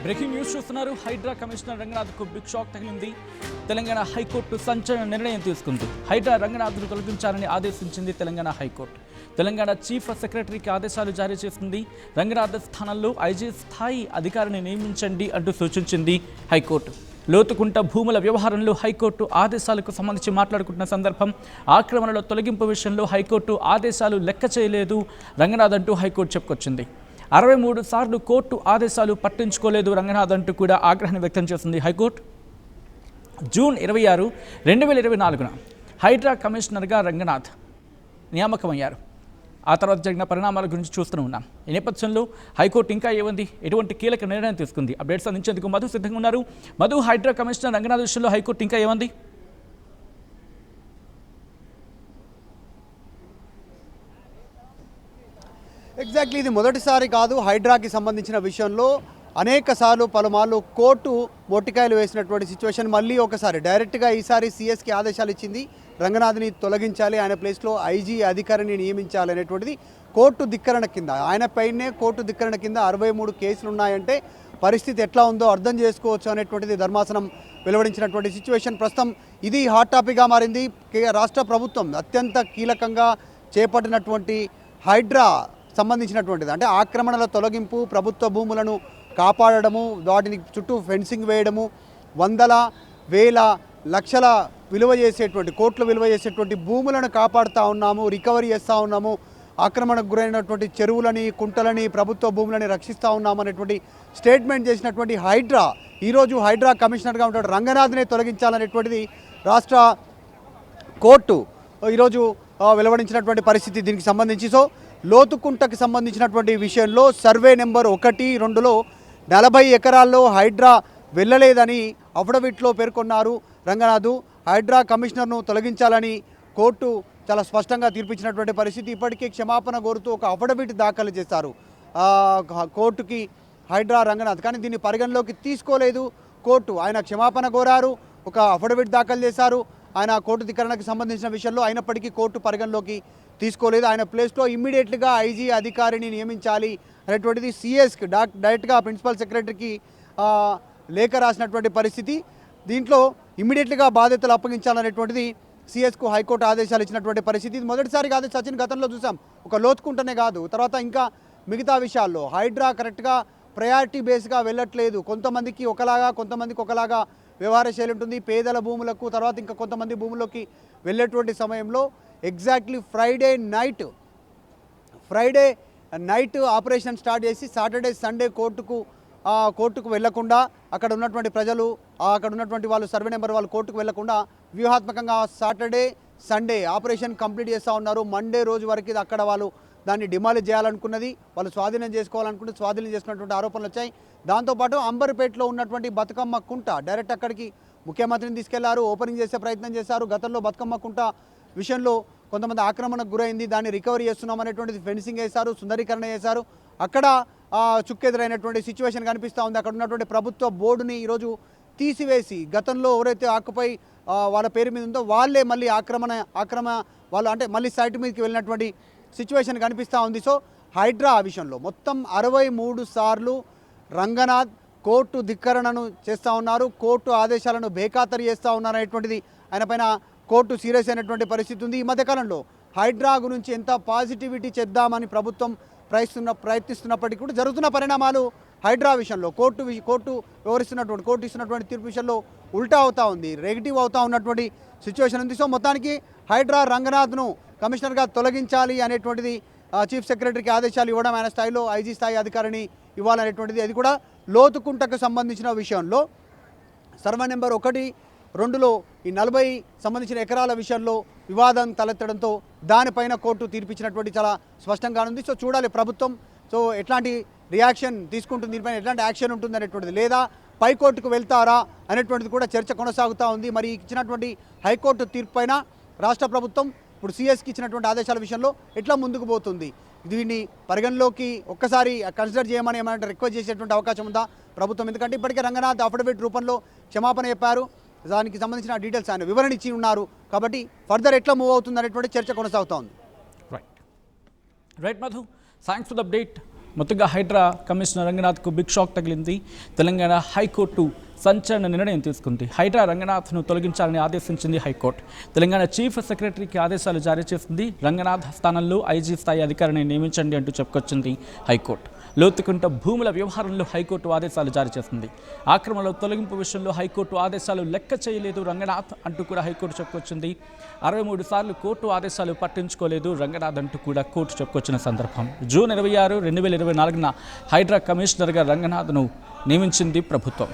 Breaking news చూస్తున్నారు. Hydraa commissioner రంగనాథ్కు big shock తగిలింది. Telangana high court సంచలన నిర్ణయం తీసుకుంది. హైడ్రా రంగనాథ్ను తొలగించాలని ఆదేశించింది తెలంగాణ హైకోర్టు. తెలంగాణ చీఫ్ సెక్రటరీకి ఆదేశాలు జారీ చేసింది. రంగనాథ్ స్థానంలో ఐజీ స్థాయి అధికారిని నియమించండి అంటూ సూచించింది హైకోర్టు. లోతుకుంట భూముల వ్యవహారంలో హైకోర్టు ఆదేశాలకు సంబంధించి మాట్లాడుకుంటున్న సందర్భం ఆక్రమణల తొలగింపు విషయంలో హైకోర్టు ఆదేశాలు లెక్క చేయలేదు రంగనాథ్ అంటూ హైకోర్టు చెప్పుకొచ్చింది. 63 సార్లు కోర్టు ఆదేశాలు పట్టించుకోలేదు రంగనాథ్ అంటూ కూడా ఆగ్రహాన్ని వ్యక్తం చేసింది హైకోర్టు. జూన్ 26, 2024 హైడ్రా కమిషనర్గా రంగనాథ్ నియామకమయ్యారు. ఆ తర్వాత జరిగిన పరిణామాల గురించి చూస్తూ ఉన్నాం. ఈ నేపథ్యంలో హైకోర్టు ఇంకా ఏముంది, ఎటువంటి కీలక నిర్ణయం తీసుకుంది, అప్డేట్స్ అందించేందుకు మధు సిద్ధంగా ఉన్నారు. మధు, హైడ్రా కమిషనర్ రంగనాథ్ విషయంలో హైకోర్టు ఇంకా ఏమంది? ఎగ్జాక్ట్లీ ఇది మొదటిసారి కాదు. హైడ్రాకి సంబంధించిన విషయంలో అనేక సార్లు పలుమార్లు కోర్టు మొట్టికాయలు వేసినటువంటి సిచ్యువేషన్ మళ్ళీ ఒకసారి డైరెక్ట్గా ఈసారి సిఎస్కి ఆదేశాలు ఇచ్చింది. రంగనాథ్ని తొలగించాలి, ఆయన ప్లేస్లో ఐజీ అధికారిని నియమించాలి అనేటువంటిది కోర్టు ధిక్కరణ కింద. ఆయన పైనే కోర్టు ధిక్కరణ కింద 63 కేసులు ఉన్నాయంటే పరిస్థితి ఎట్లా ఉందో అర్థం చేసుకోవచ్చు అనేటువంటిది ధర్మాసనం వెలువడించినటువంటి సిచ్యువేషన్. ప్రస్తుతం ఇది హాట్ టాపిక్గా మారింది. రాష్ట్ర ప్రభుత్వం అత్యంత కీలకంగా చేపట్టినటువంటి హైడ్రా సంబంధించినటువంటిది అంటే ఆక్రమణల తొలగింపు, ప్రభుత్వ భూములను కాపాడడము, వాటిని చుట్టూ ఫెన్సింగ్ వేయడము, వందల వేల లక్షల విలువ చేసేటువంటి కోట్ల విలువ చేసేటువంటి భూములను కాపాడుతూ ఉన్నాము, రికవరీ చేస్తూ ఉన్నాము, ఆక్రమణకు గురైనటువంటి చెరువులని, కుంటలని, ప్రభుత్వ భూములని రక్షిస్తూ ఉన్నాము అనేటువంటి స్టేట్మెంట్ చేసినటువంటి హైడ్రా ఈరోజు హైడ్రా కమిషనర్గా ఉంటాడు రంగనాథ్నే తొలగించాలనేటువంటిది రాష్ట్ర కోర్టు ఈరోజు వెలువడించినటువంటి పరిస్థితి. దీనికి సంబంధించి లోతుకుంటకు సంబంధించినటువంటి విషయంలో సర్వే నెంబర్ 1, 2లో 40 ఎకరాల్లో హైడ్రా వెళ్ళలేదని అఫిడవిట్లో పేర్కొన్నారు రంగనాథ్. హైడ్రా కమిషనర్ను తొలగించాలని కోర్టు చాలా స్పష్టంగా తీర్పిచ్చినటువంటి పరిస్థితి. ఇప్పటికే క్షమాపణ కోరుతూ ఒక అఫిడవిట్ దాఖలు చేశారు కోర్టుకి హైడ్రా రంగనాథ్. కానీ దీన్ని పరిగణలోకి తీసుకోలేదు కోర్టు. ఆయన క్షమాపణ కోరారు, ఒక అఫిడవిట్ దాఖలు చేశారు ఆయన కోర్టు ధిక్కరణకు సంబంధించిన విషయంలో. అయినప్పటికీ కోర్టు పరిగణలోకి తీసుకోలేదు. ఆయన ప్లేస్లో ఇమ్మీడియట్గా ఐజీ అధికారిని నియమించాలి అనేటువంటిది సిఎస్కి డైరెక్ట్గా ప్రిన్సిపల్ సెక్రటరీకి లేఖ రాసినటువంటి పరిస్థితి. దీంట్లో ఇమ్మీడియట్గా బాధ్యతలు అప్పగించాలనేటువంటిది సిఎస్కు హైకోర్టు ఆదేశాలు ఇచ్చినటువంటి పరిస్థితి. ఇది మొదటిసారి కాదు సచిన్, గతంలో చూసాం. ఒక లోతుకుంటనే కాదు, తర్వాత ఇంకా మిగతా విషయాల్లో హైడ్రా కరెక్ట్గా ప్రయారిటీ బేస్గా వెళ్ళట్లేదు. కొంతమందికి ఒకలాగా, కొంతమందికి ఒకలాగా వ్యవహార శైలి ఉంటుంది. పేదల భూములకు, తర్వాత ఇంకా కొంతమంది భూముల్లోకి వెళ్ళేటువంటి సమయంలో exactly Friday night operation start చేసి సాటర్డే సండే కోర్టుకు వెళ్లకుండా, అక్కడ ఉన్నటువంటి ప్రజలు, అక్కడ ఉన్నటువంటి వాళ్ళు సర్వే నెంబర్ వాళ్ళు కోర్టుకు వెళ్లకుండా వ్యూహాత్మకంగా సాటర్డే సండే ఆపరేషన్ కంప్లీట్ చేస్తూ ఉన్నారు. మండే రోజు వరకు అక్కడ వాళ్ళు దాన్ని డిమాలిష్ చేయాలనుకున్నది, వాళ్ళు స్వాధీనం చేసుకోవాలనుకుంటే స్వాధీనం చేసుకున్నటువంటి ఆరోపణలు వచ్చాయి. దాంతోపాటు అంబర్పేటలో ఉన్నటువంటి బతుకమ్మ కుంట డైరెక్ట్ అక్కడికి ముఖ్యమంత్రిని తీసుకెళ్లారు, ఓపెనింగ్ చేసే ప్రయత్నం చేశారు. గతంలో బతుకమ్మ కుంట విషయంలో కొంతమంది ఆక్రమణకు గురైంది, దాన్ని రికవరీ చేస్తున్నాం అనేటువంటిది ఫెన్సింగ్ వేశారు, సుందరీకరణ చేశారు. అక్కడ చుక్కెదురైనటువంటి సిచ్యువేషన్ కనిపిస్తూ ఉంది. అక్కడ ఉన్నటువంటి ప్రభుత్వ బోర్డుని ఈరోజు తీసివేసి గతంలో ఎవరైతే ఆకుపై వాళ్ళ పేరు మీద ఉందో వాళ్ళే మళ్ళీ ఆక్రమణ వాళ్ళు అంటే మళ్ళీ సైట్ మీదకి వెళ్ళినటువంటి సిచ్యువేషన్ కనిపిస్తూ ఉంది. హైడ్రా విషయంలో మొత్తం 63 సార్లు రంగనాథ్ కోర్టు ధిక్కరణను చేస్తూ ఉన్నారు, కోర్టు ఆదేశాలను బేఖాతరు చేస్తూ ఉన్నారు అనేటువంటిది ఆయన పైన కోర్టు సీరియస్ అయినటువంటి పరిస్థితి ఉంది. ఈ మధ్యకాలంలో హైడ్రా గురించి ఎంత పాజిటివిటీ చేద్దామని ప్రభుత్వం ప్రయత్నిస్తున్నప్పటికీ కూడా జరుగుతున్న పరిణామాలు హైడ్రా విషయంలో కోర్టు ఇస్తున్నటువంటి తీర్పు విషయంలో ఉల్టా అవుతూ ఉంది, నెగిటివ్ అవుతూ ఉన్నటువంటి సిచ్యువేషన్ ఉంది. మొత్తానికి హైడ్రా రంగనాథ్ను కమిషనర్గా తొలగించాలి అనేటువంటిది చీఫ్ సెక్రటరీకి ఆదేశాలు ఇవ్వడం, ఆయన స్థాయిలో ఐజీ స్థాయి అధికారిని ఇవ్వాలనేటువంటిది, అది కూడా లోతుకుంటకు సంబంధించిన విషయంలో సర్వే నెంబర్ 1, 2లో ఈ 40 సంబంధించిన ఎకరాల విషయంలో వివాదం తలెత్తడంతో దానిపైన కోర్టు తీర్పిచ్చినటువంటి చాలా స్పష్టంగా ఉంది. చూడాలి ప్రభుత్వం ఎట్లాంటి రియాక్షన్ తీసుకుంటుంది, దీనిపైన ఎట్లాంటి యాక్షన్ ఉంటుంది అనేటువంటిది, లేదా పైకోర్టుకు వెళ్తారా అనేటువంటిది కూడా చర్చ కొనసాగుతూ ఉంది. మరి ఇచ్చినటువంటి హైకోర్టు తీర్పు పైన రాష్ట్ర ప్రభుత్వం ఇప్పుడు సిఎస్కి ఇచ్చినటువంటి ఆదేశాల విషయంలో ఎట్లా ముందుకు పోతుంది, దీన్ని పరిగణలోకి ఒక్కసారి కన్సిడర్ చేయమని ఏమైనా రిక్వెస్ట్ చేసేటువంటి అవకాశం ఉందా ప్రభుత్వం? ఎందుకంటే ఇప్పటికే రంగనాథ్ అఫిడవిట్ రూపంలో క్షమాపణ చెప్పారు, దానికి సంబంధించిన డీటెయిల్స్ ఆయన వివరణ ఇచ్చి ఉన్నారు. కాబట్టి ఫర్దర్ ఎట్లా మూవ్ అవుతుంది అనేటువంటి చర్చ కొనసాగుతూ ఉంది. Right Madhu, thanks for the update. మొత్తంగా హైడ్రా కమిషనర్ రంగనాథ్కు బిగ్ షాక్ తగిలింది. తెలంగాణ హైకోర్టు సంచలన నిర్ణయం తీసుకుంది. హైడ్రా రంగనాథ్ను తొలగించాలని ఆదేశించింది హైకోర్టు. తెలంగాణ చీఫ్ సెక్రటరీకి ఆదేశాలు జారీ చేసింది. రంగనాథ్ స్థానంలో ఐజీ స్థాయి అధికారిని నియమించండి అంటూ చెప్పుకొచ్చింది హైకోర్టు. లోతుకుంట భూముల వ్యవహారంలో హైకోర్టు ఆదేశాలు జారీ చేసింది. ఆక్రమణలో తొలగింపు విషయంలో హైకోర్టు ఆదేశాలు లెక్క చేయలేదు రంగనాథ్ అంటూ కూడా హైకోర్టు చెప్పుకొచ్చింది. 63 సార్లు కోర్టు ఆదేశాలు పట్టించుకోలేదు రంగనాథ్ అంటూ కూడా కోర్టు చెప్పుకొచ్చిన సందర్భం. జూన్ 26, 2024న హైడ్రా కమిషనర్గా రంగనాథ్ను నియమించింది ప్రభుత్వం.